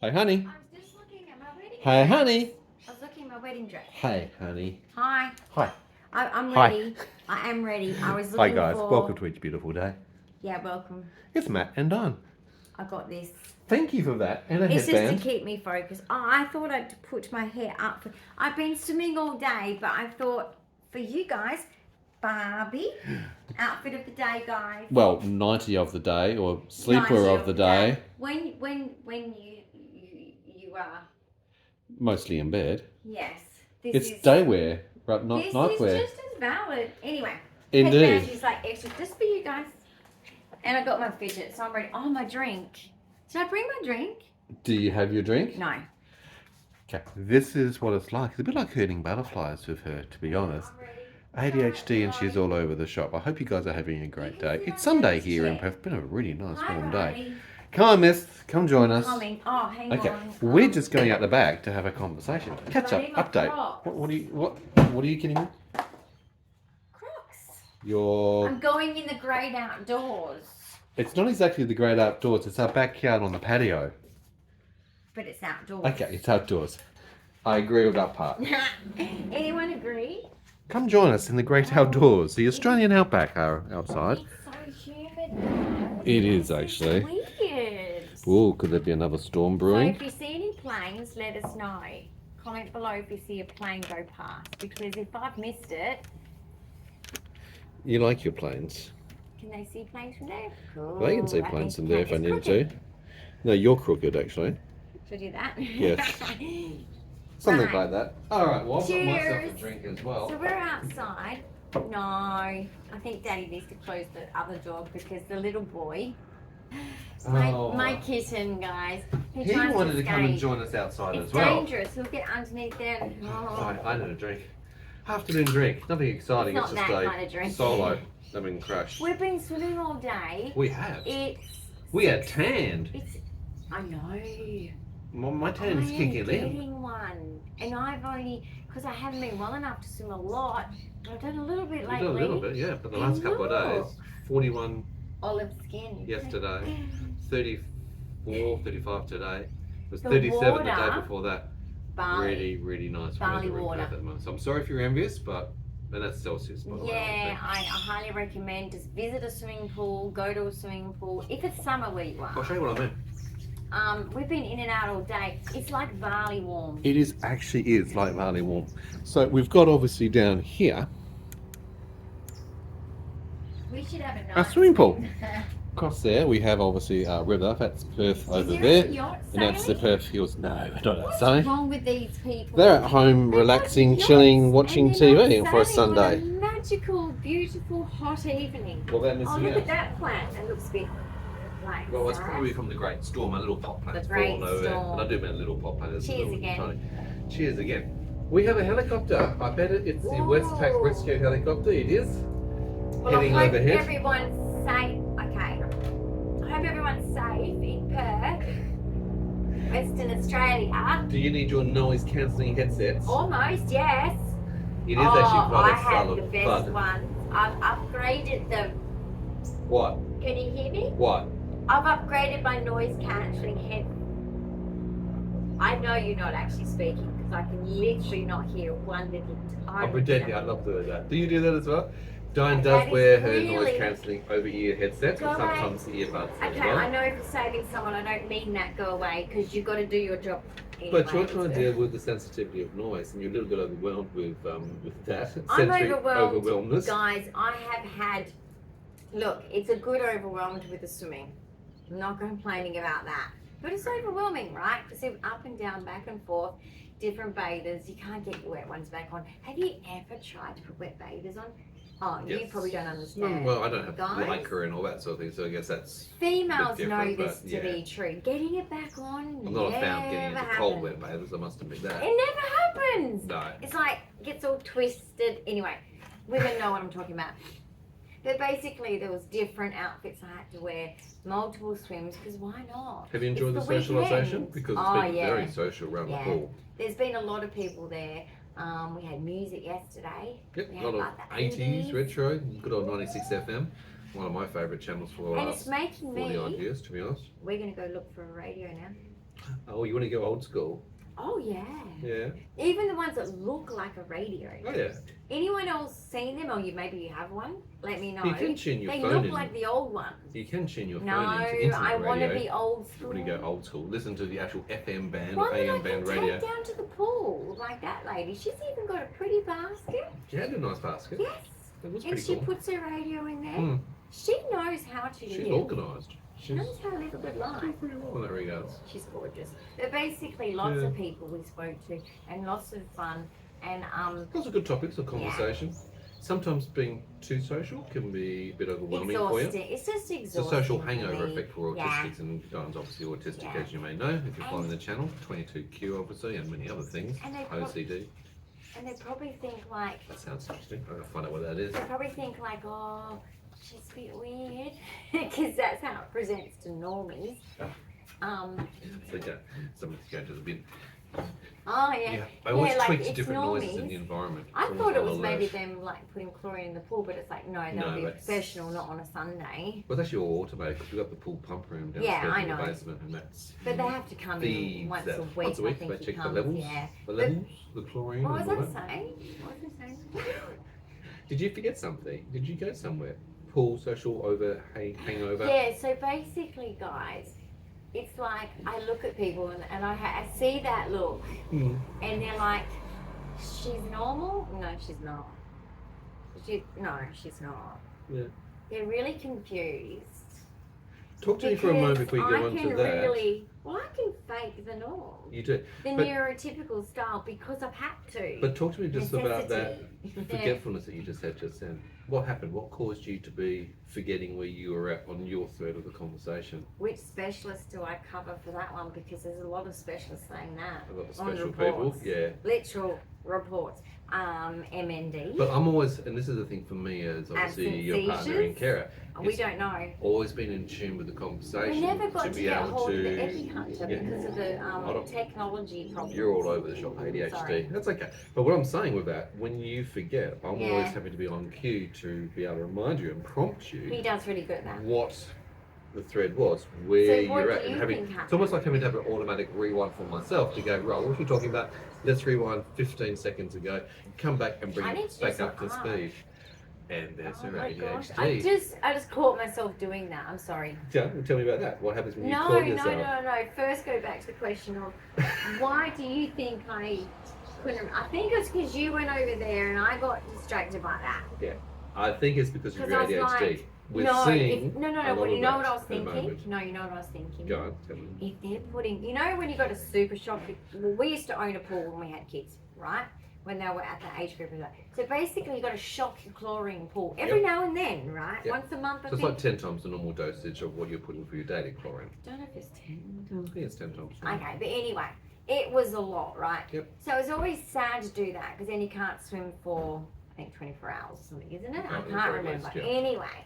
Hey, honey. I was just looking at my wedding Hey, dress. honey. I was looking at my wedding dress. Hey, honey. Hi. Hi. I'm Hi. ready. I am ready. I was Hi, looking guys. for... Welcome to each beautiful day. Yeah, welcome. It's Matt and Don. I got this. Thank you for that. And a It's headband. just to keep me focused. Oh, I thought I'd put my hair up. I've been swimming all day, but I thought for you guys, Barbie, outfit of the day, guys. Well, 90 of the day, or sleeper of the day. When you are. Mostly in bed. Yes. It's day wear, right? Not this night is wear. just as valid. Anyway. Indeed. Headband is like extra just for you guys. And I got my fidget, so I'm ready. Oh, my drink. Did I bring my drink? Do you have your drink? No. Okay. This is what it's like. It's a bit like herding butterflies with her, to be honest. ADHD and she's all over the shop. I hope you guys are having a great day. It's Sunday here in Perth. It's been a really nice warm day. Come on, miss. Come join us. Coming. Oh, hang Okay, on. we're just going out the back to have a conversation. Catch up, update. What are you kidding me? Crocs. I'm going in the great outdoors. It's not exactly the great outdoors. It's our backyard on the patio. But it's outdoors. Okay, it's outdoors. I agree with that part. Anyone agree? Come join us in the great outdoors. The Australian outback are outside. It's so humid. It is actually. Weird. Oh, could there be another storm brewing? So if you see any planes, let us know. Comment below if you see a plane go past. Because if I've missed it, You like your planes? can they see planes from there? Cool. They can see planes from there if I need to. No, you're crooked actually. Should I do that? Yes. Something Right. like that. Alright, well I've got myself a Cheers. drink as well. So we're outside. No, I think Daddy needs to close the other door because the little boy, my kitten, guys, He tries wanted to come and escape. join us outside It's as well. dangerous. He'll get underneath there. And, I need a drink. Afternoon drink. Nothing exciting. It's It's, not just that a kind of drink. solo. I mean, crash. We've been swimming all day. We have. We are tanned. I know. My tan's I am kicking in. getting one, and I've only because I haven't been well enough to swim a lot. But I've done a little bit We lately. did a little bit, yeah. But the last couple of days, 41 Olive skin. yesterday, 34, 35 today. It was The 37 the water, day before that. Barley. Really, really nice Barley weather in water. Perth at the moment. So I'm sorry if you're envious, but and that's Celsius, by the way. Yeah, I highly recommend just visit a swimming pool, go to a swimming pool. If it's summer where you I'll are. show you what I mean. We've been in and out all day. It's like barley warm. It is like barley warm. So we've got obviously down here We should have a a nice swimming pool. Across there we have obviously river. That's Perth over there, and that's the Perth Hills. No, not that What's sailing. wrong with these people? They're at home relaxing, chilling, watching TV for a Sunday. On a magical, beautiful, hot evening. Well, they're Oh, missing look out. at that plant. It looks a bit like. Well, it's probably from the Great Storm. A little pot plant's The Great fallen over there. Storm. And I do mean a little pot plant. It's a Cheers little again. tiny. Cheers again. We have a helicopter. I bet it's the Westpac Whoa. Rescue helicopter. It is. Well, Heading I hope overhead. everyone's safe. Okay. I hope everyone's safe in Perth, Western Australia. Do you need your noise cancelling headsets? Almost, yes. It is actually I quite a have the solid best button. ones. I've upgraded them. What? Can you hear me? What? I've upgraded my noise cancelling head. I know you're not actually speaking because I can literally not hear one little tiny. I'm pretending. I love doing that. Do you do that as well? Dyan That does is wear her really- noise cancelling over-ear headsets and Go away. sometimes the earbuds as Okay, well. I know for saving someone, I don't mean that go away because you've got to do your job. But you're anyway. trying to deal with the sensitivity of noise, and you're a little bit overwhelmed with that. I'm sensory overwhelmed, overwhelmness. guys. I have had. Look, it's a good overwhelmed with the swimming. I'm not complaining about that, but it's overwhelming, right? Because up and down, back and forth, different bathers. You can't get your wet ones back on. Have you ever tried to put wet bathers on? Oh, you Yes. probably don't understand. Well, I don't have Guys? lycra and all that sort of thing, so I guess that's. Females bit know different, this but, to yeah. be true. Getting it back on. I'm not a fan of getting never into cold happens. wet bathers, I must admit that. It never happens. No. It's like gets all twisted. Anyway, women know what I'm talking about. But basically, there was different outfits I had to wear, multiple swims, because why not? Have you enjoyed the It's socialisation? weekend. Because it's Oh, been yeah. very social around Yeah. the pool. There's been a lot of people there. We had music yesterday. Yep, We a had lot of like the 80s retro, good old 96 FM. One of my favourite channels for the And it's last making 40 odd me. years, to be honest. We're going to go look for a radio now. Oh, you want to go old school? Oh yeah. Yeah. Even the ones that look like a radio. Oh yeah. Anyone else seen them, or maybe you have one? Let me know. You can tune your they phone look in. like the old ones. You can tune your phone No, into internet I want to radio. be old You school. want to go old school? Listen to the actual FM band One or that I AM band can radio. take down to the pool, like that lady. She's even got a pretty basket. She had a nice basket. Yes. It was And pretty she cool. puts her radio in there. Mm. She knows how to She's live. organised. She knows how to live a good life. She's pretty well in that regards. She's gorgeous. But basically, lots of people we spoke to, and lots of fun. And Those are good topics of conversation. Sometimes being too social can be a bit overwhelming for you. It's just exhausting. It's a social for hangover me. effect for autistics, and Dyan's obviously autistic, as you may know, if you're following the channel. 22Q, obviously, and many other things. And they OCD. And they probably think like... That sounds interesting. I'm going to find out what that is. They probably think like, oh, she's a bit weird. Because that's how it presents to normies. So yeah, someone's going to the bin. Oh yeah. I always like, tweak to it's different noises in normies. the environment. I It's thought it almost was on maybe alert. them like putting chlorine in the pool, but it's like, no, that No, would be that's- professional, not on a Sunday. Well, it's actually all automated because we've got the pool pump room downstairs Yeah, I in the know. basement, and that's But they have to come in feeds once that. a week. Once a week, I think they he check the comes, levels. Yeah. The levels, the chlorine. What was and all I that. saying? What was I saying? Did you forget something? Did you go somewhere? Pool, social, hangover? Yeah, so basically, guys, it's like I look at people and I see that look, Mm. and they're like, she's normal? No, she's not. No, she's not. Yeah. They're really confused. Talk to me for a moment before you go on to that. I can fake the norm. You do. The But- neurotypical style because I've had to. But talk to me just about that Necessity. forgetfulness that you just had just then. What happened? What caused you to be forgetting where you were at on your thread of the conversation? Which specialist do I cover for that one? Because there's a lot of specialists saying that. A lot of on special people, reports. yeah. Literal reports. MND. But I'm always, and this is the thing for me as obviously Absent your partner in seizures? carer, we it's don't know. always been in tune with the conversation We never got to be get able hold of the to. Epi Hunter Yeah. because of the don't- technology problems. You're all over the shop, ADHD. Sorry. That's okay. But what I'm saying with that, when you forget, I'm Yeah. always having to be on cue to be able to remind you and prompt He you does really good at that. what the thread was, where So what you're at, do and you having. think It's happened? almost like having to have an automatic rewind for myself to go, right, what were you talking about? Let's rewind 15 seconds ago, come back and bring I need it to back do up to some speed. And there's Oh her my gosh, ADHD. I just caught myself doing that. I'm sorry. Yeah, tell me about that. What happens when you No, caught no, yourself? no. First, go back to the question of why do you think I couldn't? I think it's because you went over there and I got distracted by that. I think it's because of 'Cause your I was ADHD. like, We're no, seeing no. a lot Well, you of know that what I was at the thinking? moment. No, you know what I was thinking? Go on, tell me. If they're putting, you know, when you got a super shop, well, we used to own a pool when we had kids, right? When they were at that age group. So basically, you got to shock your chlorine pool every now and then, right? Yep. Once a month, I So it's think. like 10 times the normal dosage of what you're putting for your daily chlorine. I don't know if it's 10. I think it's 10 times. Okay, but anyway, it was a lot, right? Yep. So it's always sad to do that because then you can't swim for, I think, 24 hours or something, isn't it? I At the can't very remember. least, yeah. Anyway,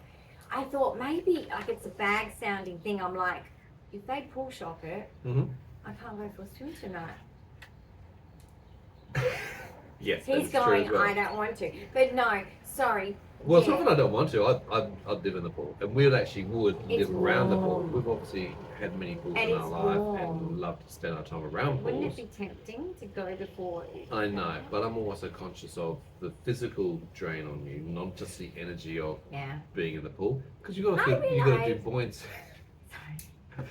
I thought maybe like it's a bag sounding thing. I'm like, if they pool shock it, Mhm. I can't go for a swim tonight. Yes, He's that's true going, as well. I don't want to. But no, sorry. Well, it's Yeah. not that I don't want to. I'd live in the pool, and we actually would It's live around the pool. warm. We've obviously had many pools And in our it's life, warm. and love to spend our time around Wouldn't pools. it be tempting to go before? I know, but I'm also conscious of the physical drain on you, not just the energy of Yeah. being in the pool, because you got I to you got to do realise- buoyancy. Sorry.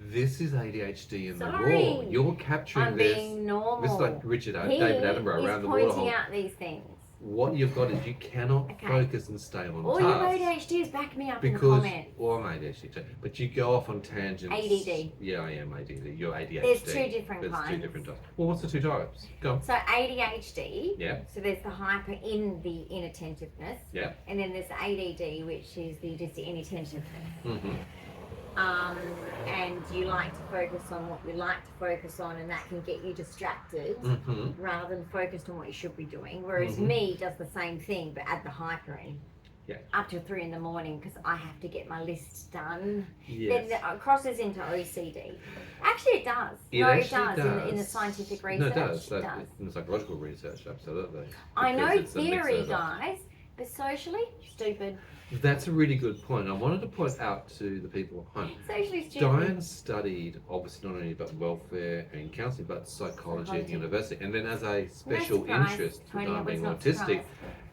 This is ADHD in the raw. Sorry. You're capturing I'm this. being normal. This is like David He Attenborough is around the water pointing hole. out these things. What you've got is you cannot Okay. focus and stay on All your task. ADHD is back me up in the Because, comments. well, I'm ADHD too, but you go off on tangents. ADD. Yeah, I am ADD. You're ADHD. There's two different There's kinds. two different types. Well, what's the two types? Go on. So ADHD. Yeah. So there's the hyper in the inattentiveness. Yeah. And then there's ADD, which is the just the inattentiveness. Mm-hmm. And you like to focus on what you like to focus on, and that can get you distracted Mm-hmm. rather than focused on what you should be doing. Whereas Mhm. me does the same thing, but at the hyper end. Yeah. Up to 3 in the morning because I have to get my list done. Yes. Then it crosses into OCD. Actually, it does. It no, it actually does. In the scientific research. No, it does. It does. In the psychological research, absolutely. I Because know it's a mix theory, of that. guys, But socially, stupid. That's a really good point. I wanted to point out to the people at home. Socially stupid. Dyan studied, obviously, not only about welfare and counselling, but psychology at university. And then, as a special interest, with Dyan being autistic,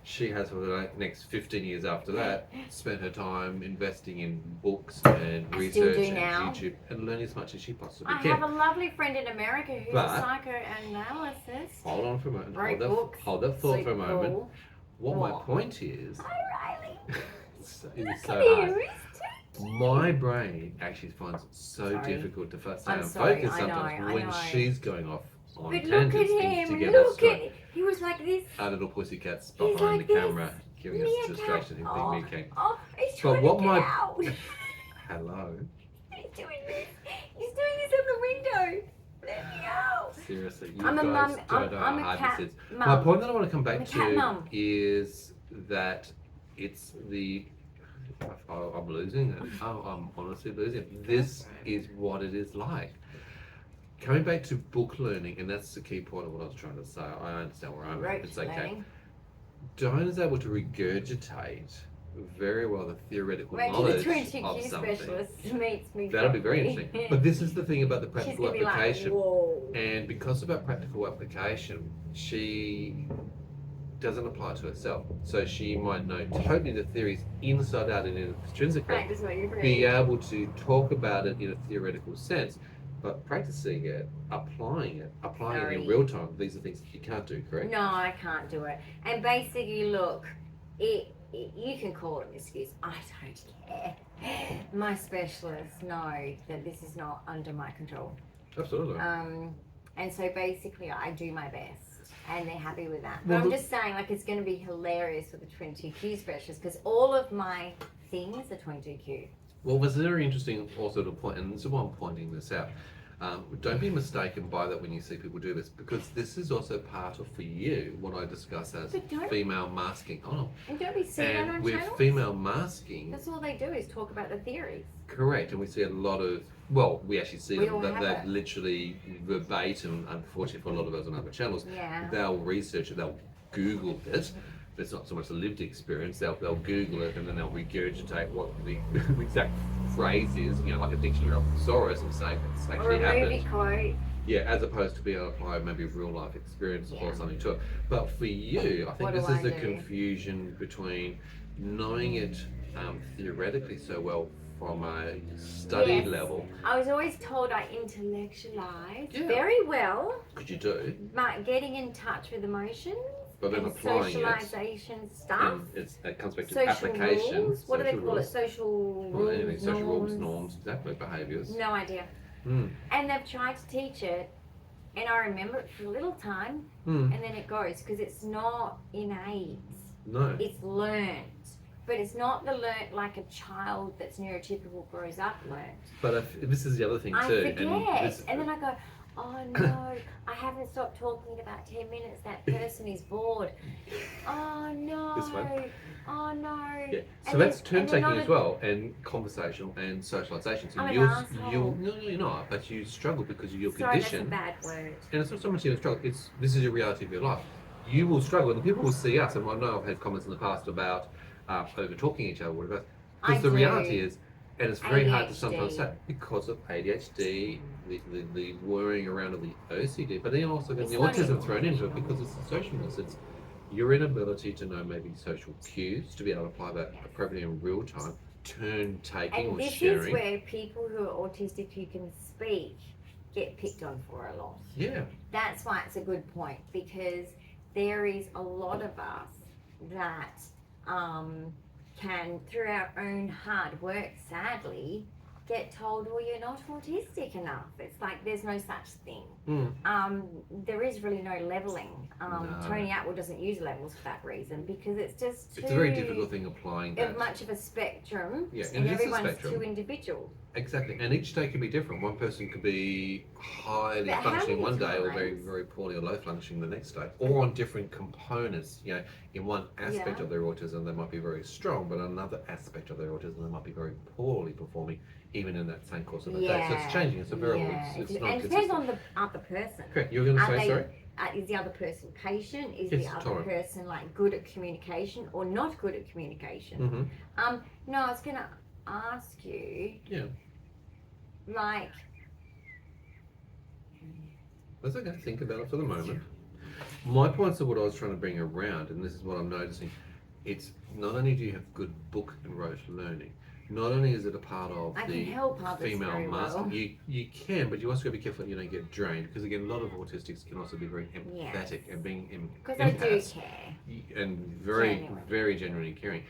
she has, for the next 15 years after that, spent her time investing in books and research and YouTube and learning as much as she possibly can. I have a lovely friend in America who's a psychoanalyst. Hold on for a moment. Hold that thought for a moment. What my point is... Hi, Riley. It's so hard. My brain actually finds it so difficult to stay on focus sometimes when she's going off on but tangents. Look at him, look at him. He was like this. Our little pussycat's behind the camera, giving us distraction and being meerkat. Oh, he's trying to get out. Hello. He's doing this. He's doing this in the window. Let me out. Seriously, you I'm guys a mum. don't know I'm how a hard cat this is. mum. My point that I want to come back to mum. is that it's the... I'm losing it. Oh, I'm honestly losing it. This is what it is like. Coming back to book learning, and that's the key point of what I was trying to say. I understand where I'm at. It's okay. Dyan is able to regurgitate very well the theoretical knowledge of something. That'll be very interesting. But this is the thing about the practical application. And because of our practical application, she doesn't apply to herself. So she might know totally the theories inside out and intrinsically, be able to talk about it in a theoretical sense, but practicing it, applying it in real time, these are things that you can't do, correct? No, I can't do it. And basically, look, you can call it an excuse. I don't care. My specialists know that this is not under my control. Absolutely. And so basically, I do my best, and they're happy with that. But I'm just saying, like, it's going to be hilarious for the 22Q specialist because all of my things are 22Q. Well, it was very interesting also to point, and this is why I'm pointing this out. Don't be mistaken by that when you see people do this, because this is also part of, for you, what I discuss as female masking. And don't we see that on with channels? Female masking. That's all they do is talk about the theories. Correct, and we see a lot of, we actually see them, that they're literally verbatim, unfortunately for a lot of us on other channels, they'll research it, they'll Google it. It's not so much a lived experience, they'll Google it and then they'll regurgitate what the exact phrase is, like a dictionary of thesaurus, and say it's actually happened. Yeah, as opposed to being able to apply maybe real life experience or something to it. But for you, I think this is the confusion between knowing it theoretically so well from a studied level. I was always told I intellectualized very well. Could you do? But getting in touch with emotions. But then applying socialization stuff. It comes back to social application. Rules. What do they call it? Social rules, anything, social rules, norms, exactly, behaviours. No idea. And they've tried to teach it, and I remember it for a little time, and then it goes, because it's not innate. No. It's learned. But it's not the learnt like a child that's neurotypical grows up learnt. But this is the other thing too. I forget. And then I go, oh no, I haven't stopped talking in about 10 minutes. That person is bored. Oh no. This one? Oh no. Yeah. So that's turn taking as well, and conversational and socialisation. So you'll no, you're not, but you struggle because of your condition. That's a bad word. And it's not so much you struggle, this is a reality of your life. You will struggle, and people will see us, and I know I've had comments in the past about over talking each other, whatever. Because the reality is, and it's very hard to sometimes say, because of ADHD, the worrying around of the OCD, but then also getting the autism thrown into it because it's the socialness. It's your inability to know maybe social cues, to be able to apply that appropriately in real time, turn taking or sharing. And this is where people who are autistic who can speak get picked on for a lot. Yeah. That's why it's a good point, because there is a lot of us that can, through our own hard work, sadly, get told, well, you're not autistic enough. It's like there's no such thing. There is really no leveling. Tony Atwell doesn't use levels for that reason, because it's just it's a very difficult thing applying that. Much of a spectrum, and everyone's too individual. Exactly, and each day can be different. One person could be highly functioning one day, or very, very poorly or low functioning the next day, or on different components. In one aspect of their autism, they might be very strong, but another aspect of their autism, they might be very poorly performing, even in that same course of the day. So it's changing. It's a variable. It's not and it depends on the other person. Correct. You were going to say, sorry? is the other person patient? Is It's the other tolerant. person like good at communication or not good at communication? Mm-hmm. No, I was going to ask you, Yeah. like, Let's okay, think about it for the moment. My points are what I was trying to bring around, and this is what I'm noticing. It's not only do you have good book and rote learning, not only is it a part of I the can help others female very mask, well. you can, but you also got to be careful that you don't get drained, because again, a lot of autistics can also be very empathetic and being Because I do empaths care. and very, Genuine. very genuinely caring.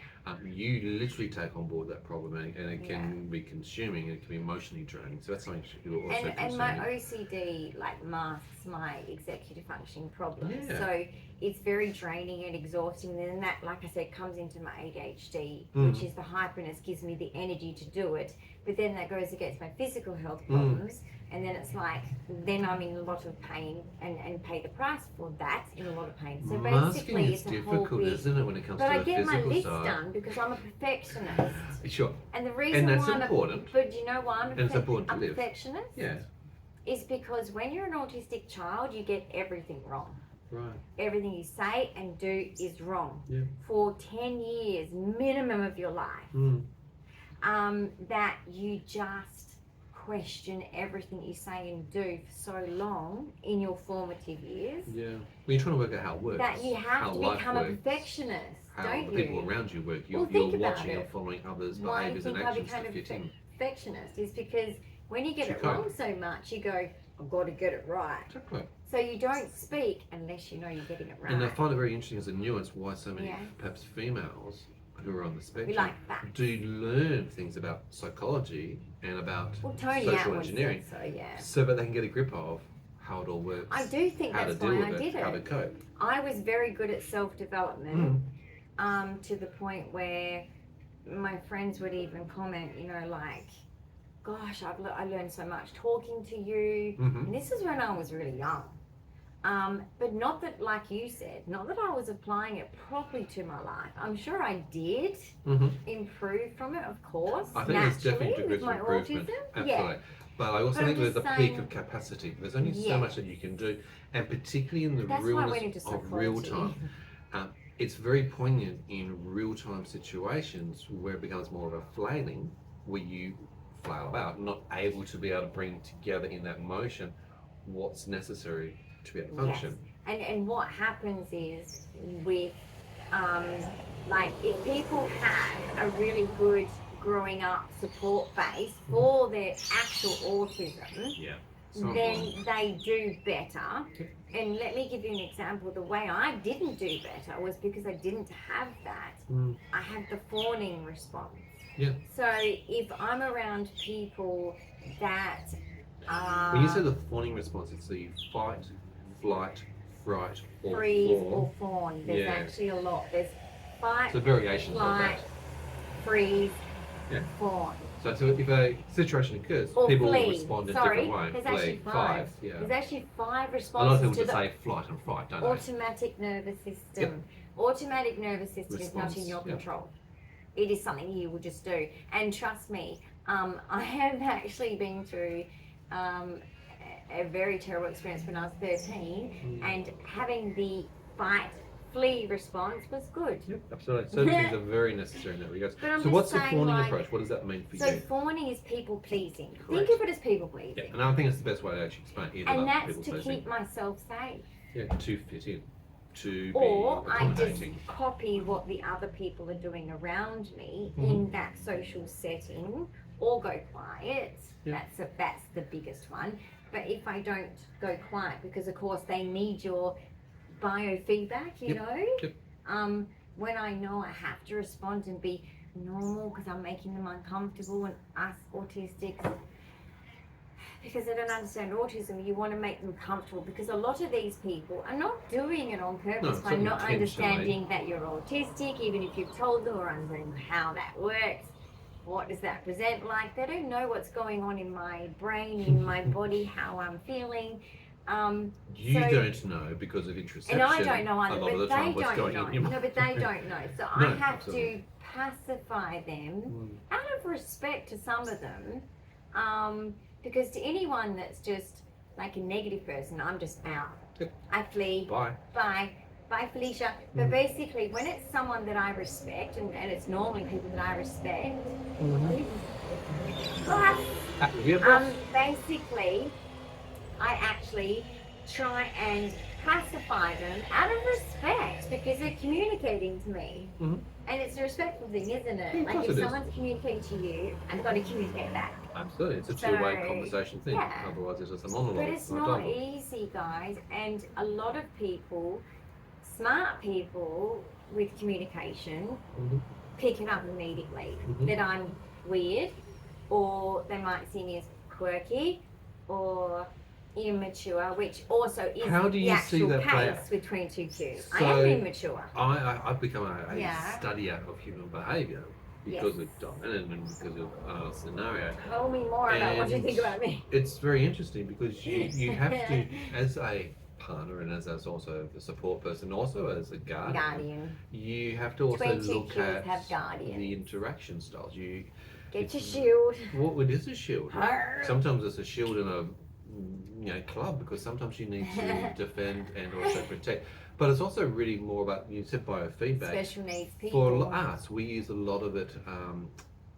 You literally take on board that problem, and it can be consuming, and it can be emotionally draining. So that's something you also And my OCD like masks my executive functioning problems. Yeah. So it's very draining and exhausting. And then that, like I said, comes into my ADHD, Mm. which is the hyperness gives me the energy to do it. But then that goes against my physical health problems. And then it's like, then I'm in a lot of pain and pay the price for that in a lot of pain. So Masking basically, is it's a whole difficult, big. isn't it, when it comes But to I the get my physical list side? done because I'm a perfectionist. Sure. And the reason And that's why important. but you know why I'm And it's important to a live. perfectionist? Yeah. Is because when you're an autistic child, you get everything wrong. Right. Everything you say and do is wrong. Yeah. For 10 years, minimum of your life, Mm. that you just question everything you say and do for so long in your formative years, Yeah. Well, you're trying to work out how it works. that you how have to life become a works, perfectionist, how don't the you? people around you work. You're, Well, think you're about watching it. and following others' Why do you behaviours and think I actions became to a fit in. perfectionist? Is because when you get To it cope. wrong so much, you go, I've got to get it right. Exactly. So you don't speak unless you know you're getting it right. And I find it very interesting as a nuance why so many, Yeah. perhaps females who are on the We spectrum, like that. do learn things about psychology and about Well, Tony social Atwood engineering, said so, yeah. so that they can get a grip of how it all works. I do think how that's to deal why I with did it, how to it. cope. I was very good at self-development, Mm. to the point where my friends would even comment, you know, like, gosh, I learned so much talking to you. Mhm. And this is when I was really young. But not that, like you said, not that I was applying it properly to my life. I'm sure I did Mhm. improve from it, of course, I think there's definitely naturally, degrees with of my improvement. autism. Absolutely. Yeah. But I also But think I'm there's a just peak saying- of capacity. There's only so Yeah. much that you can do, and particularly in the That's why I realness went into of real psychology. time. It's very poignant in real time situations where it becomes more of a flailing, where you flail about, not able to be able to bring together in that motion what's necessary to be able to function. And what happens is with like if people have a really good growing up support base for their actual autism, Yeah. So then they do better. And let me give you an example. The way I didn't do better was because I didn't have that. Mm. I had the fawning response. Yeah. So if I'm around people that When you say the fawning response, it's the fight, flight, fright, or freeze fawn. or fawn, there's Yeah. actually a lot. There's fight, So variations of flight, that. freeze, Yeah. fawn. So if a situation occurs, Or people flee. will respond in a Sorry, different way. there's Flee, actually five. Yeah. There's actually 5 A lot of responses people to just the say flight and fright, don't they? automatic nervous system. Automatic nervous system is not Response, in your yeah. control. It is something you will just do. And trust me, I have actually been through a very terrible experience when I was 13, and having the fight, flee response was good. Yep, absolutely. Certain things are very necessary in that regard. But I'm So just what's the saying, fawning like- approach? What does that mean for So you? fawning is people pleasing. Correct. Think of it as people pleasing. Yeah, and I think it's the best way to actually explain it. And about that's people to pleasing. keep myself safe. Yeah, to fit in, to Or be I just accommodating. copy what the other people are doing around me Mhm. in that social setting, or go quiet. Yeah. That's the biggest one. But if I don't go quiet, because of course they need your biofeedback, you Yep. know. Yep. When I know I have to respond and be normal because I'm making them uncomfortable, and us autistics, because they don't understand autism, you want to make them comfortable, because a lot of these people are not doing it on purpose it's by not not intentionally. understanding that you're autistic, even if you've told them or understanding how that works. What does that present like? They don't know what's going on in my brain, in my body, how I'm feeling. You so- don't know because of introspection. And I don't know a either, lot of but the time they what's don't going know. on in your No, but they don't know. So No, I have absolutely. to pacify them Mm. out of respect to some of them, because to anyone that's just like a negative person, I'm just out. Yep. I flee. Bye. Bye, Felicia. But basically, when it's someone that I respect, and it's normally people that I respect, basically, I actually try and pacify them out of respect because they're communicating to me. And it's a respectful thing, isn't it? Like if someone's communicating to you, I've got to communicate back. Absolutely, it's a two-way conversation thing. Yeah. Otherwise, it's just a monologue. But it's not easy, guys. And a lot of people, smart people with communication, pick it up immediately. That I'm weird, or they might see me as quirky, or immature, which also is How do you the actual see that play case out? with 22Q. So, I am immature. I've become a studier of human behaviour because of Dyan and because of scenario. Tell me more about what you think about me. It's very interesting because you have to, as a partner and as also the support person, also as a guardian, you have to also look at the interaction styles. You get your shield. Well, it is a shield. Right? Sometimes it's a shield in a club because sometimes you need to defend and also protect. But it's also really more about, you said biofeedback. Special needs people. For us, we use a lot of it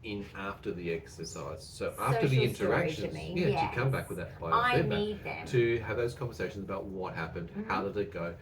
in after the exercise. So after the interactions, to come back with that biofeedback, to have those conversations about what happened, how did it go,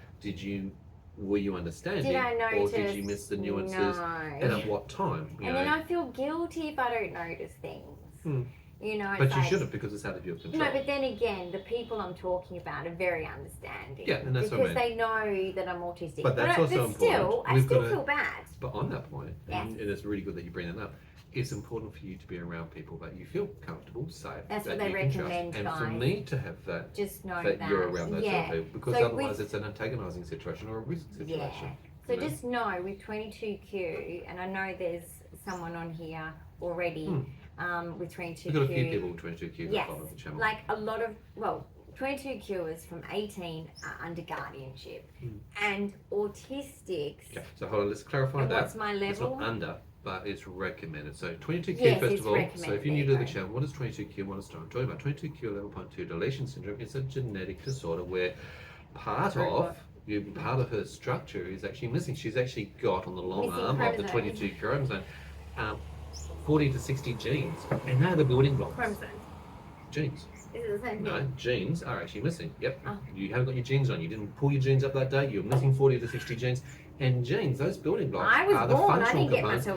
were you understanding, did I notice? Or did you miss the nuances, and at what time? And then I feel guilty if I don't notice things. You know, but you shouldn't, because it's out of your control. No, but then again, the people I'm talking about are very understanding. Yeah, and that's because what I mean. They know that I'm autistic. But that's also important. I still feel bad. But on that point, and it's really good that you bring that up, it's important for you to be around people that you feel comfortable, safe, that's that what they recommend, and guys. for me to have that, just know that you're around those other people, because so otherwise it's an antagonizing situation or a risk situation. So just know with 22Q, and I know there's someone on here already with 22Q. We've got a few people with 22Q that follow the channel. Like a lot of, 22Qers from 18 are under guardianship. And autistics. Okay, so hold on, let's clarify that. What's my level? It's not under, but it's recommended. So 22Q, first of all, so if you're new to the channel, what is 22Q? What is I'm talking about? 22Q level 0.2 deletion syndrome is a genetic disorder where part of her structure is actually missing. She's actually got on the long arm of the 22 chromosome 40 to 60 genes, and they're the building blocks. Chromosomes. Genes. Is it the same thing? No, genes are actually missing. Yep. You haven't got your genes on. You didn't pull your genes up that day. You're missing 40 to 60 genes. And genes, those building blocks, are the functional components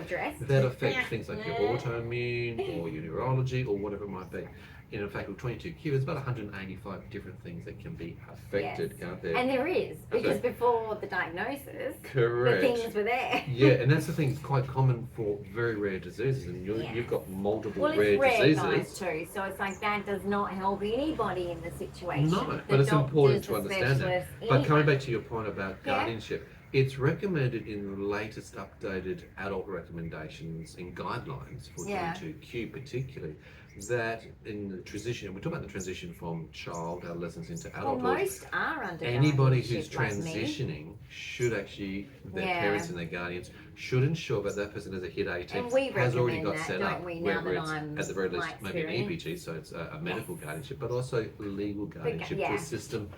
that affect things like your autoimmune or your neurology or whatever it might be. In fact, with 22Q, there's about 185 different things that can be affected, can't there? And there is, because before the diagnosis, correct, the things were there. Yeah, and that's the thing, it's quite common for very rare diseases, and you've got multiple rare diseases. Guys, too, so it's like that does not help anybody in the situation. No, but it's important to understand that. But coming back to your point about guardianship, it's recommended in the latest updated adult recommendations and guidelines for 22Q particularly, that in the transition, we're talking about the transition from child, adolescence into adulthood. Well, most are under anybody who's transitioning should actually, their parents and their guardians should ensure that that person has a hit 18, has already got set up, whether it's at the very least maybe an EPG, so it's a medical guardianship, but also legal guardianship to assist them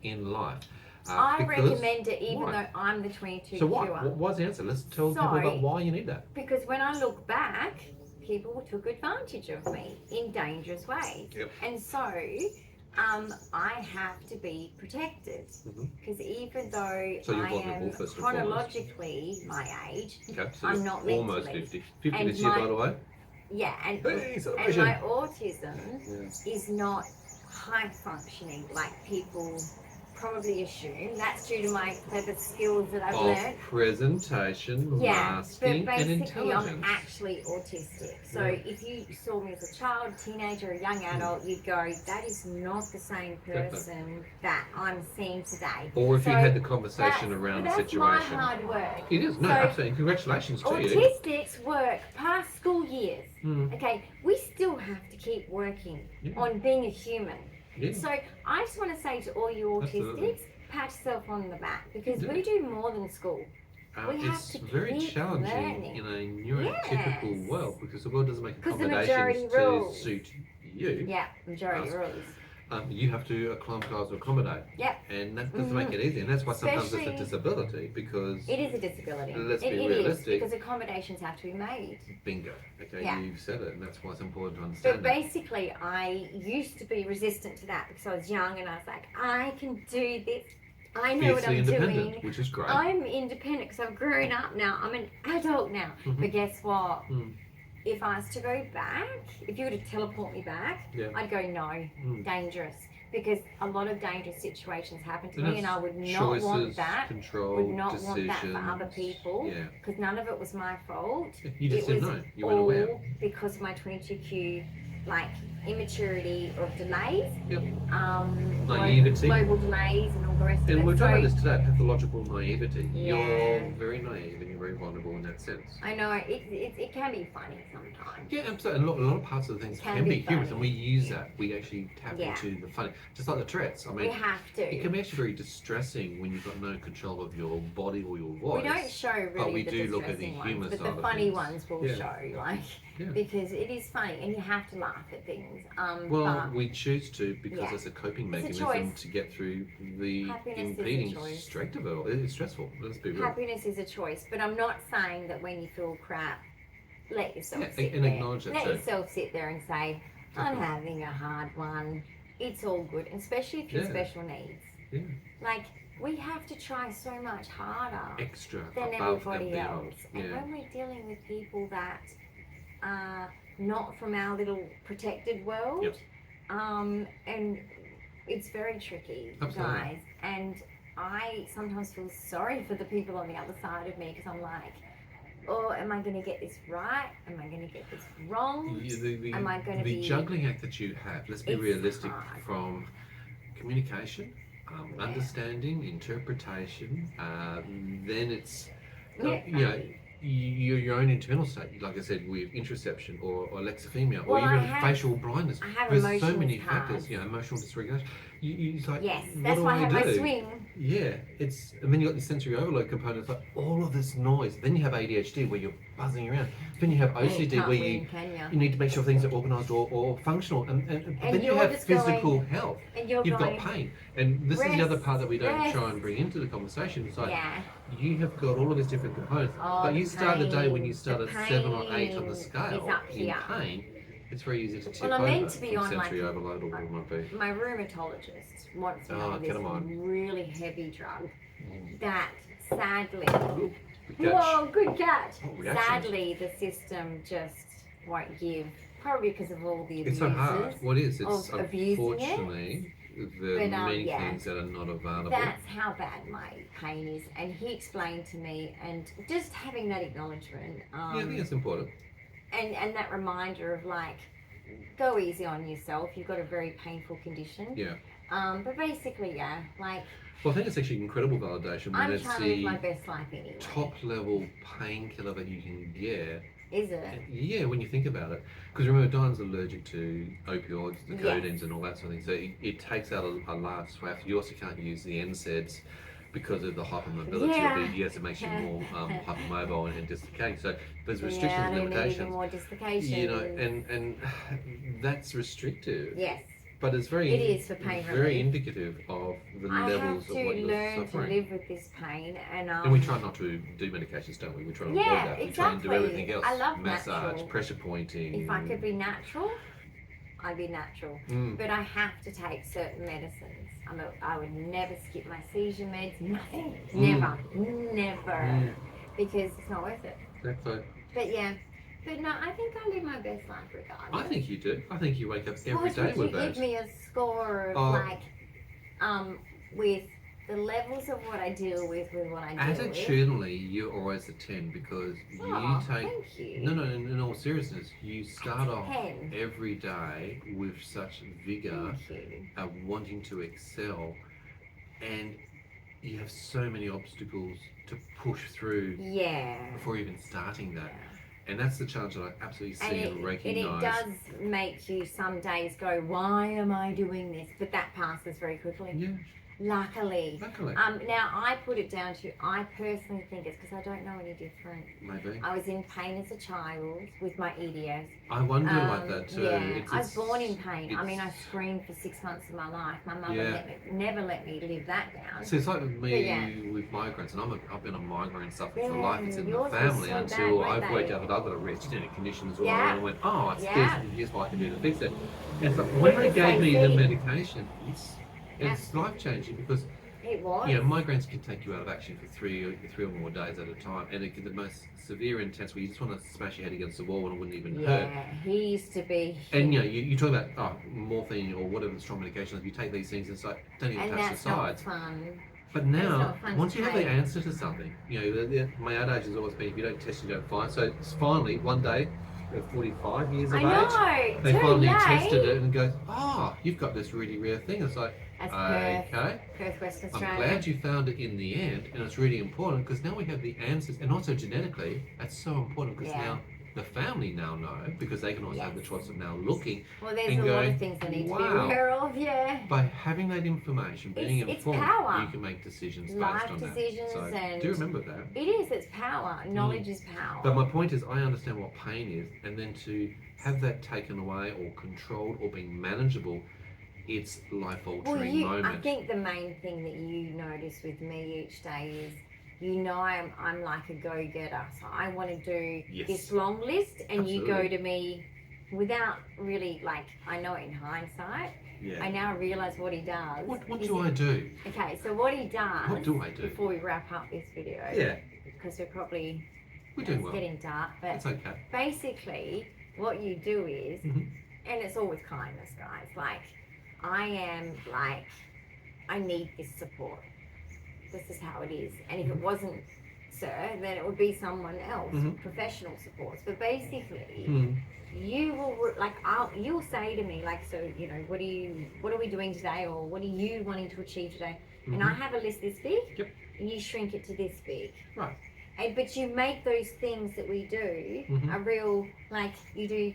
in life. I recommend it even though I'm the 22Q. So what's the answer? Let's tell people about why you need that. Because when I look back, people took advantage of me in dangerous ways. And so I have to be protected. Because even though I am chronologically my age, I'm not mentally. Almost 50. 50 this year, by the way. Yeah, and my autism is not high functioning like people probably assume. That's due to the skills that I've learned. Presentation, masking, and intelligence. I'm actually autistic. So if you saw me as a child, teenager, a young adult, you'd go, that is not the same person that I'm seeing today. Or if you had the conversation around the situation. That's my hard work. It is. No, absolutely. Congratulations to you. Autistics work past school years. Okay, we still have to keep working on being a human. So I just want to say to all you autistics, pat yourself on the back, because we do more than school. It's very challenging in a neurotypical world, because the world doesn't make accommodations to suit you. Yeah, majority rules. You have to acclimatise to accommodate. Yep. And that doesn't make it easy. And that's why sometimes it's a Especially- disability, because It is a disability. Let's be It is, realistic. because accommodations have to be made. bingo. Okay, Yeah. you've said it, and that's why it's important to But understand that. basically, I used to be resistant to that because I was young and I was like, I can do this. I know what Fiercely I'm independent, doing. which is great. I'm independent because I've grown up now. I'm an adult now. Mhm. But guess what? Mm. If I was to go back, if you were to teleport me back, Yeah. I'd go no, Mm. dangerous. Because a lot of dangerous situations happen to And me, and it's I would not choices, want that. control, Would not want that for other decisions. people. Yeah. Because none of it was my fault. You just It didn't was know. You weren't aware. all because of my 22q, like immaturity or delays, Yep. global Naivety. delays, and all the rest of And it. we're talking So, about this today, pathological naivety. Yeah. You're very naive and you're very vulnerable in that sense. I know it can be funny sometimes. Yeah, absolutely. And a lot of parts of the things Can can be be humorous, and we funny. use that. We actually tap Yeah. into the funny. Just like the Tourette's. I We mean, have it to. can be actually very distressing when you've got no control of your body or your voice. We don't show really but we the do look at the distressing humour ones, but side the of funny things. ones will Yeah. show, like, Yeah. because it is funny, and you have to laugh at things. Well, But we choose to because Yeah. it's a coping It's a mechanism choice. to get through the Happiness is a impeding choice. strength of it all. It's stressful. Let's be real. happiness is a choice. But I'm not saying that when you feel crap, let yourself Yeah, sit and there. acknowledge that Let too. yourself sit there and say, I'm Definitely. having a hard one. It's all good, and especially if you're Yeah. special needs. Yeah. Like, we have to try so much harder Extra than above everybody and beyond. else. And Yeah. when we're dealing with people that are not from our little protected world, Yep. and it's very tricky, Absolutely. guys. And I sometimes feel sorry for the people on the other side of me because I'm like, oh, am I going to get this right? Am I going to get this wrong? Am I gonna the be- juggling act that you have, let's be It's realistic, hard. from communication, Yeah. understanding, interpretation, then it's, Yeah. you know, your own internal state, like I said, with interoception or alexithymia, Well, or I even have- facial blindness. I have There's so emotions many cards. factors, emotional dysregulation. It's like, Yes, what that's do why I have my do? swing. Yeah, and then you got the sensory overload component, like all of this noise. Then you have ADHD where you're buzzing around. Then you have Yeah, you OCD can't where win, you can ya? need to make sure things are organised or functional, and but then you you're have just physical going- health. And you're You've going, got pain, and this is the other rest, part that we don't rest. try and bring into the conversation. It's like yeah. you have got all of these different components, Oh, but the you start the day when you pain. start The at 7 or 8 on pain the scale is up in here. pain. It's very easy to tip Well, I'm over meant to be from on, sensory like, overload or what it might be. My rheumatologist wants me Oh, on this ketamine. really heavy drug that sadly, Good catch. whoa, good catch. Oh, reaction. Sadly, the system just won't give, probably because of all the It's abuses. so hard. What is? It's of abusing it. unfortunately the But, many yeah. things that are not available. That's how bad my pain is, and he explained to me, and just having that acknowledgement, Yeah, I think it's important. and that reminder of like, go easy on yourself. You've got a very painful condition. Yeah. But basically, yeah, like Well, I think it's actually incredible validation when I'm it's trying to live my the best life anyway. top level painkiller that you can get. Is it? Yeah, when you think about it. Because remember, Dyan's allergic to opioids, the Yes. codeines, and all that sort of thing. So it takes out a large swath. You also can't use the NSAIDs because of the hypermobility Yeah. of it. Yes, it makes you more hypermobile and dislocating. So there's restrictions Yeah, I and don't need any limitations. more dislocations. You know, and that's restrictive. Yes, But it's very, it is for pain very relief. indicative of the I have levels to of what you're learn to suffering. live with this pain, And we try not to do medications, don't we? We try to Yeah, avoid that. We try and do exactly. everything else. I love Massage, natural. pressure pointing. If I could be natural, I'd be natural. Mm. But I have to take certain medicines. I would never skip my seizure meds, nothing. Never. Mm. Because it's not worth it. Exactly. But yeah. But no, I think I live my best life regardless. I think you do. I think you wake up every What day would with you give that. me a score of Oh. like, with the levels of what I deal with what I deal with? Attitudinally, you're always a 10 because Oh, you take. thank you. No, in all seriousness, you start off 10. every day with such vigor, Thank you. wanting to excel, and you have so many obstacles to push through Yeah. before even starting that. And that's the challenge that I absolutely see and And it recognise. does make you some days go, why am I doing this? But that passes very quickly. Yeah. Luckily. Luckily. Now I put it down to, I personally think it's because I don't know any different. Maybe. I was in pain as a child with my EDS. I wonder like that too. Yeah, I was born in pain. I mean, I screamed for 6 months of my life. My mother never let me live that down. So it's like with me with migraines, and I've been a migraine sufferer for life. It's in the yours was family so until bad, I've weren't worked they? out that I've got a rare genetic condition as well. Yeah. And I went, oh, it's Yeah. this, here's what I can do to fix it. And so when they gave me the medication, it's life changing because It was. migraines can take you out of action for three or more days at a time, and it can be the most severe, intense where you just want to smash your head against the wall and it wouldn't even hurt. Yeah, he used to be. And you talk about morphine or whatever the strong medications. You take these things and it's like don't even touch the sides. Not fun. But now, fun once to you have the take. answer to something, my adage has always been, if you don't test, you don't find. So it's finally, one day, at 45 years of age, they finally tested it and goes, you've got this really rare thing. It's like, That's okay, Perth, Western I'm Australia. glad you found it in the end, and it's really important because now we have the answers, and also genetically, that's so important because now the family now know, because they can also have the choice of now looking. Well, there's and a lot going, of things they need to be wow. aware of, yeah. By having that information, being It's informed, power. you can make decisions Life based on decisions that. So, and do you remember that? It is, it's power. Knowledge is power. But my point is, I understand what pain is, and then to have that taken away or controlled or being manageable, it's life-altering moment. I think the main thing that you notice with me each day is, I'm like a go-getter. So I want to do this long list, and you go to me without really, I know it in hindsight. Yeah. I now realise what he does. What do I do? Okay, so what he does. What do I do? Before we wrap up this video. Yeah. Because we're doing well. getting dark, but it's okay. Basically, what you do is, and it's all with kindness, guys. I need this support. This is how it is. And if it wasn't Sir, then it would be someone else, professional supports. But basically, you will you'll say to me so what are we doing today, or what are you wanting to achieve today? And I have a list this big, and you shrink it to this big. Right. But you make those things that we do a real you do.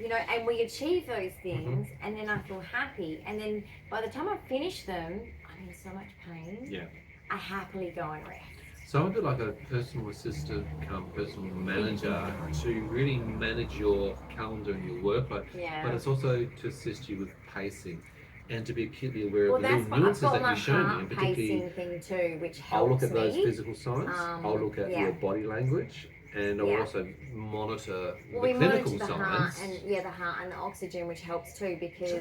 And we achieve those things, and then I feel happy. And then by the time I finish them, I'm in so much pain. Yeah. I happily go and rest. So I'm a bit like a personal assistant, personal manager to really manage your calendar and your workload. Yeah. But it's also to assist you with pacing and to be acutely aware of the that's little what nuances I've got that you show me. my And heart particularly, pacing thing too, which helps I'll look at those me. physical signs. I'll look at your body language. And I'll also monitor the clinical the signs. Heart and the heart and the oxygen, which helps too, because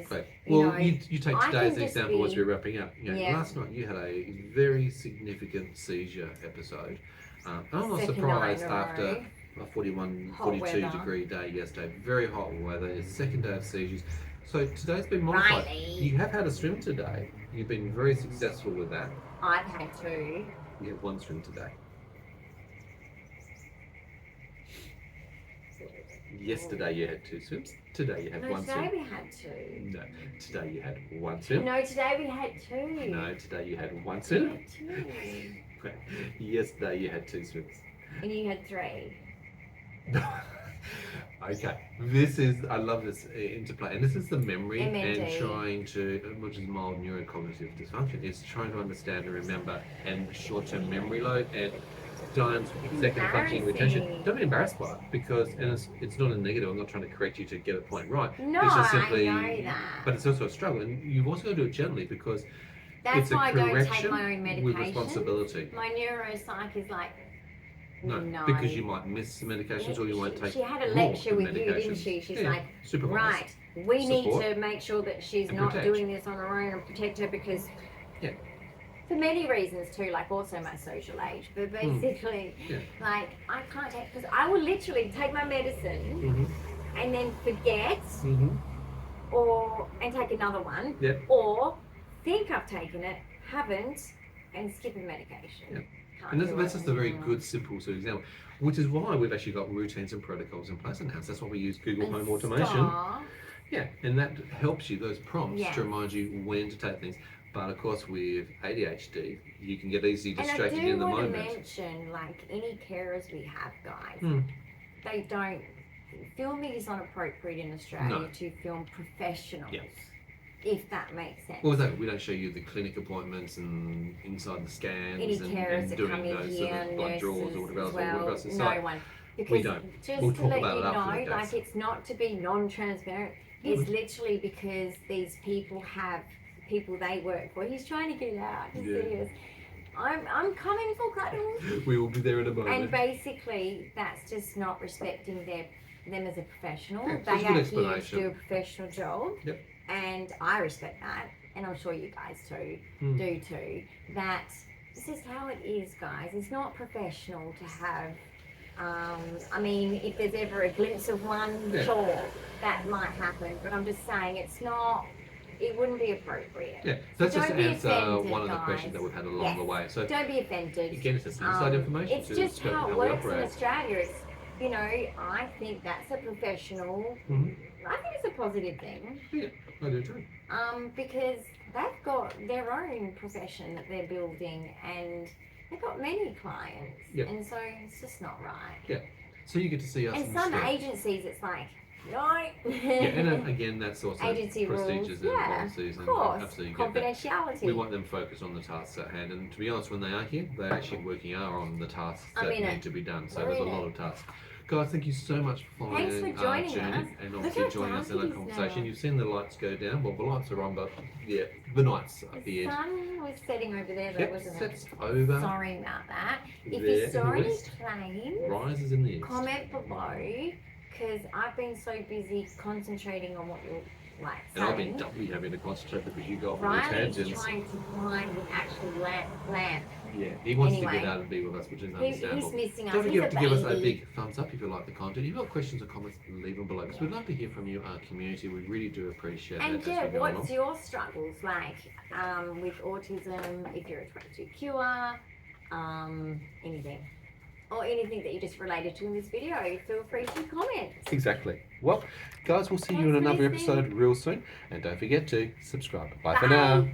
you take I today's can example just as we're wrapping up. Last night you had a very significant seizure episode. I'm not surprised after a 41, 42 degree day yesterday. Very hot weather. It's second day of seizures. So today's been modified. Riley. You have had a swim today. You've been very successful with that. I've had two. You had one swim today. Yesterday you had two swims. Today you had one swim. No, today we had two. No, today you had one swim. No, today we had two. No, today you had one We swim. had two. Yesterday you had two swims. And you had three. Okay, I love this interplay, and this is the memory and trying to, which is mild neurocognitive dysfunction, is trying to understand and remember, and short-term memory load, and Dyan's executive functioning retention. Don't be embarrassed by it, because, and it's not a negative, I'm not trying to correct you to get a point right. No, it's just simply, I know that. But it's also a struggle, and you've also got to do it gently, because That's it's a why I don't take correction my own medication. with responsibility. My neuropsych is like, No, because you might miss some medications, or you won't take She had a more lecture with you, medications. didn't she? She's Yeah, like, supervise. right, we need Support. to make sure that she's And not protect. doing this on her own, and protect her, because for many reasons too, also my social age, but basically, I can't take, because I will literally take my medicine and then forget, and take another one, or think I've taken it, haven't, and skip a medication. And that's just a very good, simple sort of example, which is why we've actually got routines and protocols in place in house. That's why we use Google Home Automation. Yeah, and that helps you, those prompts, to remind you when to take things. But of course, with ADHD, you can get easily distracted in the moment. And I do want to mention, any carers we have, guys, they don't. Filming is not appropriate in Australia to film professionals. if that makes sense. Well, exactly. We don't show you the clinic appointments and inside the scans Any and carers that doing come in those here, sort of blood draws or whatever else. well, Or whatever else. It's no like, one. Because we don't. just We'll to talk let about you it after the know, case. like it's not to be non-transparent. It's literally because these people have people they work for. He's trying to get out to see us. I'm coming for cuddles. We will be there in a moment. And basically, that's just not respecting them as a professional. Yeah, They it's a good are here to explanation. do a professional job. Yep. And I respect that, and I'm sure you guys too do too. That this is how it is, guys. It's not professional to have. I mean, if there's ever a glimpse of one, sure, that might happen. But I'm just saying, it's not. It wouldn't be appropriate. Yeah, so that's just to Don't be answer offended, one of the guys. questions that we've had along the way. So Don't be offended. again, it's just inside information. It's to just scope how it we works in operate. Australia. It's, you know, I think that's a professional. I think it's a positive thing. Yeah, I do too. Because they've got their own profession that they're building, and they've got many clients, and so it's just not right. Yeah, so you get to see us. And some instead. agencies, it's like, no. Yeah, and again, that's also agency procedures rules. and policies, Of and course, absolutely get that. confidentiality. We want them focused on the tasks at hand, and to be honest, when they are here, they're actually working on the tasks that need to be done. So there's a lot of tasks. Guys, thank you so much for following Thanks for our joining journey us. and Look obviously how joining us in dark our it is conversation. now. You've seen the lights go down. Well, the lights are on, but yeah, the nights The appeared. sun was setting over there, though, Yep, wasn't it? sets over. Sorry about that. If There you in saw the any west. planes, Rises in the east. comment below, because I've been so busy concentrating on what you're like And I've been saying. doubly having to concentrate because you got all the Riley's tangents. trying to find an actual lamp. Yeah, he wants to Anyway, get out and be with us, which is He's understandable. missing us. Don't He's forget a to give us a baby. big thumbs up if you like the content. If you've got questions or comments, leave them below because we'd love to hear from you, our community. We really do appreciate And that yeah, as we go what's along. your struggles like with autism, if you're a 22 cure, anything. Or anything that you just related to in this video, feel free to comment. Exactly. Well, guys, we'll see you in Thanks for another listening. episode real soon. And don't forget to subscribe. Bye for Bye. now.